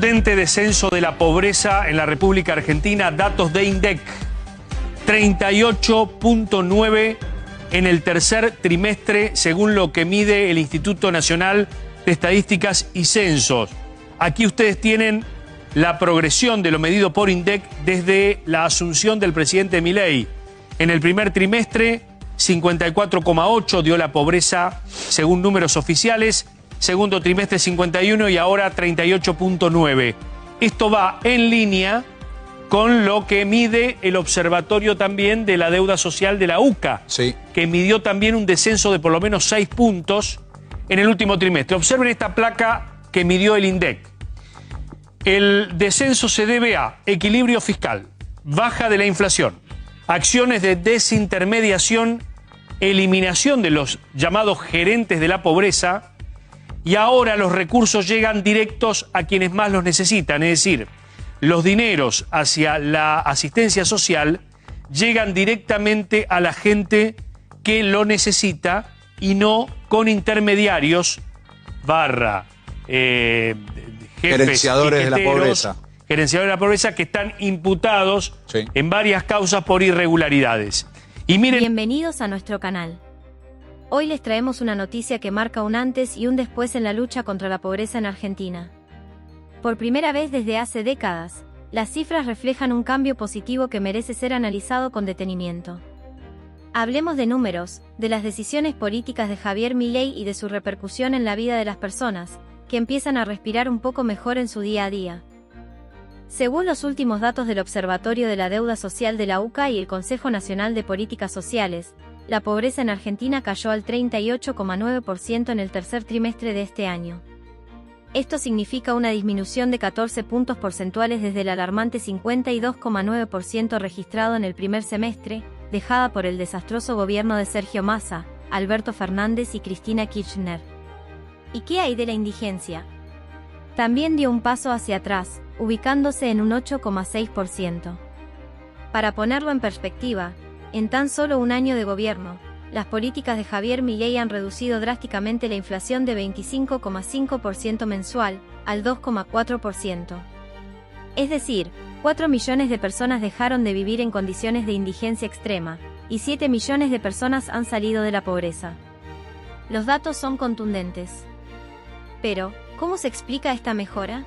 Contundente descenso de la pobreza en la República Argentina, datos de INDEC, 38.9 en el tercer trimestre, según lo que mide el Instituto Nacional de Estadísticas y Censos. Aquí ustedes tienen la progresión de lo medido por INDEC desde la asunción del presidente Milei. En el primer trimestre, 54,8 dio la pobreza según números oficiales, segundo trimestre 51 y ahora 38.9. Esto va en línea con lo que mide el observatorio también de la deuda social de la UCA, sí, que midió también un descenso de por lo menos 6 puntos en el último trimestre. Observen esta placa que midió el INDEC. El descenso se debe a equilibrio fiscal, baja de la inflación, acciones de desintermediación, eliminación de los llamados gerentes de la pobreza, y ahora los recursos llegan directos a quienes más los necesitan, es decir, los dineros hacia la asistencia social llegan directamente a la gente que lo necesita y no con intermediarios gerenciadores de la pobreza. Gerenciadores de la pobreza que están imputados en varias causas por irregularidades. Y miren... Bienvenidos a nuestro canal. Hoy les traemos una noticia que marca un antes y un después en la lucha contra la pobreza en Argentina. Por primera vez desde hace décadas, las cifras reflejan un cambio positivo que merece ser analizado con detenimiento. Hablemos de números, de las decisiones políticas de Javier Milei y de su repercusión en la vida de las personas, que empiezan a respirar un poco mejor en su día a día. Según los últimos datos del Observatorio de la Deuda Social de la UCA y el Consejo Nacional de Políticas Sociales, la pobreza en Argentina cayó al 38,9% en el tercer trimestre de este año. Esto significa una disminución de 14 puntos porcentuales desde el alarmante 52,9% registrado en el primer semestre, dejada por el desastroso gobierno de Sergio Massa, Alberto Fernández y Cristina Kirchner. ¿Y qué hay de la indigencia? También dio un paso hacia atrás, ubicándose en un 8,6%. Para ponerlo en perspectiva, en tan solo un año de gobierno, las políticas de Javier Milei han reducido drásticamente la inflación de 25,5% mensual al 2,4%. Es decir, 4 millones de personas dejaron de vivir en condiciones de indigencia extrema, y 7 millones de personas han salido de la pobreza. Los datos son contundentes. Pero, ¿cómo se explica esta mejora?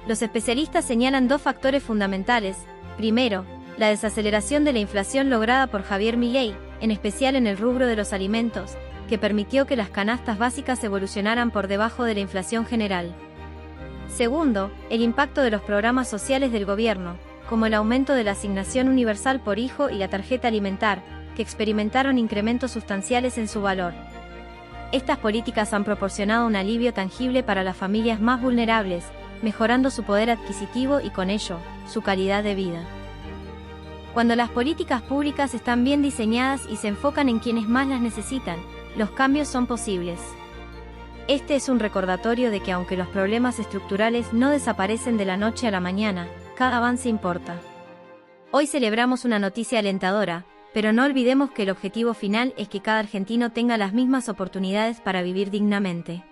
Los especialistas señalan dos factores fundamentales. Primero, la desaceleración de la inflación lograda por Javier Milei, en especial en el rubro de los alimentos, que permitió que las canastas básicas evolucionaran por debajo de la inflación general. Segundo, el impacto de los programas sociales del gobierno, como el aumento de la asignación universal por hijo y la tarjeta alimentar, que experimentaron incrementos sustanciales en su valor. Estas políticas han proporcionado un alivio tangible para las familias más vulnerables, mejorando su poder adquisitivo y con ello, su calidad de vida. Cuando las políticas públicas están bien diseñadas y se enfocan en quienes más las necesitan, los cambios son posibles. Este es un recordatorio de que aunque los problemas estructurales no desaparecen de la noche a la mañana, cada avance importa. Hoy celebramos una noticia alentadora, pero no olvidemos que el objetivo final es que cada argentino tenga las mismas oportunidades para vivir dignamente.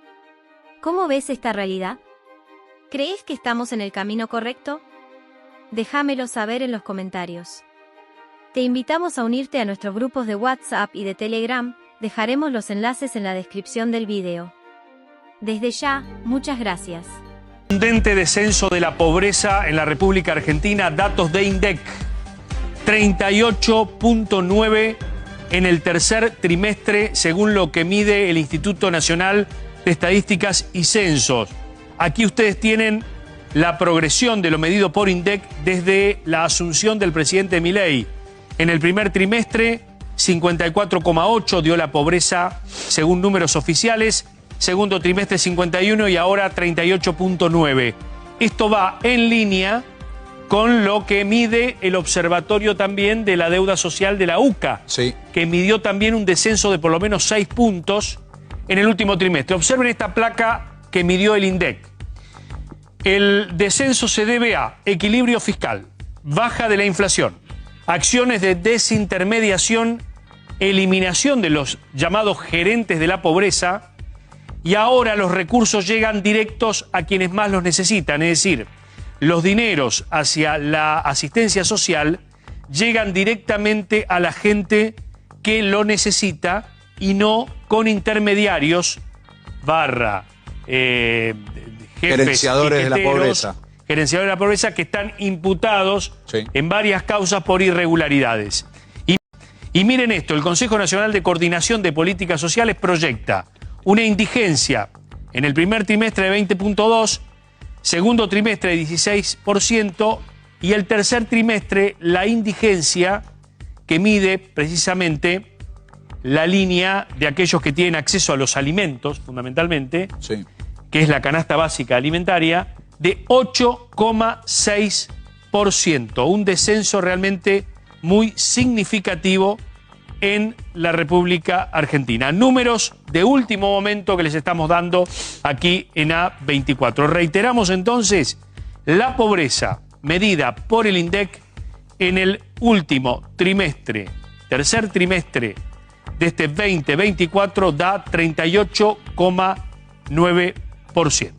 ¿Cómo ves esta realidad? ¿Crees que estamos en el camino correcto? Déjamelo saber en los comentarios. Te invitamos a unirte a nuestros grupos de WhatsApp y de Telegram, dejaremos los enlaces en la descripción del video. Desde ya, muchas gracias. Contundente descenso de la pobreza en la República Argentina, datos de INDEC, 38.9 en el tercer trimestre, según lo que mide el Instituto Nacional de Estadísticas y Censos. Aquí ustedes tienen la progresión de lo medido por INDEC desde la asunción del presidente Milei. En el primer trimestre, 54,8 dio la pobreza según números oficiales, segundo trimestre 51 y ahora 38.9. Esto va en línea con lo que mide el observatorio también de la deuda social de la UCA, que midió también un descenso de por lo menos 6 puntos en el último trimestre. Observen esta placa que midió el INDEC. El descenso se debe a equilibrio fiscal, baja de la inflación, acciones de desintermediación, eliminación de los llamados gerentes de la pobreza, y ahora los recursos llegan directos a quienes más los necesitan, es decir, los dineros hacia la asistencia social llegan directamente a la gente que lo necesita y no con intermediarios jefes gerenciadores de la pobreza. Gerenciadores de la pobreza que están imputados en varias causas por irregularidades. Y miren esto, el Consejo Nacional de Coordinación de Políticas Sociales proyecta una indigencia en el primer trimestre de 20.2%, segundo trimestre de 16% y el tercer trimestre la indigencia que mide precisamente la línea de aquellos que tienen acceso a los alimentos, fundamentalmente, que es la canasta básica alimentaria, de 8,6%, un descenso realmente muy significativo en la República Argentina. Números de último momento que les estamos dando aquí en A24. Reiteramos entonces, la pobreza medida por el INDEC en el último trimestre, tercer trimestre de este 2024 da 38,9%.